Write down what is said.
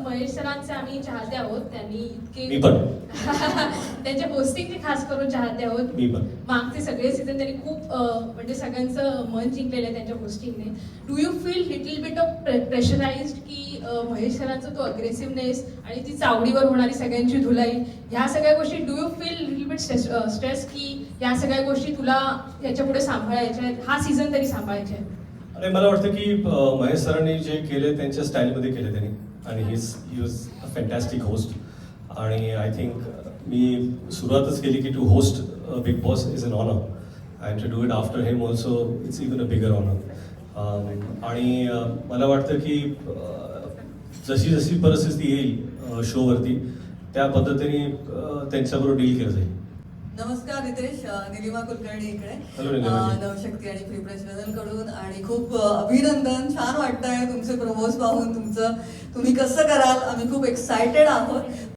महेश सरांचे आम्ही चाहते आहोत. त्यांनी मी इतके पण त्यांच्या होस्टिंगचे खास करून चाहते आहोत. मी पण मागचे सगळे सीझन त्यांनी खूप म्हणजे सगळ्यांचं मन जिंकलेलं आहे त्यांच्या होस्टिंगने. Do you feel little bit of pressurized की महेश सरांचा तो अग्रेसिव्हनेस आणि ती चावडीवर होणारी सगळ्यांची धुलाई, ह्या सगळ्या गोष्टी do you feel little bit stress की या सगळ्या गोष्टी तुला याच्या पुढे सांभाळायच्या आहेत, हा सीझन तरी सांभाळायचा आहे? आणि मला वाटतं की महेश सरांनी जे केले त्यांच्या स्टाईलमध्ये केले त्यांनी, आणि he was a fantastic host. आणि आय थिंक मी सुरुवातच केली की to host Bigg Boss is an honour and to do it after him also it's even a bigger honour. आणि मला वाटतं की जशी जशी परिस्थिती येईल शोवरती त्या पद्धतीने त्यांच्याबरोबर डील केलं जाईल. नमस्कार रितेश, निलिमा कुलकर्णी इकडे. Hello, निलिमाजी. नवशक्ती आणि फ्री प्रेस कडून, आणि खूप अभिनंदन. छान वाटतंय तुमचे प्रमोज पाहून, तुम्ही कसं कराल, आम्ही खूप एक्सायटेड आहोत.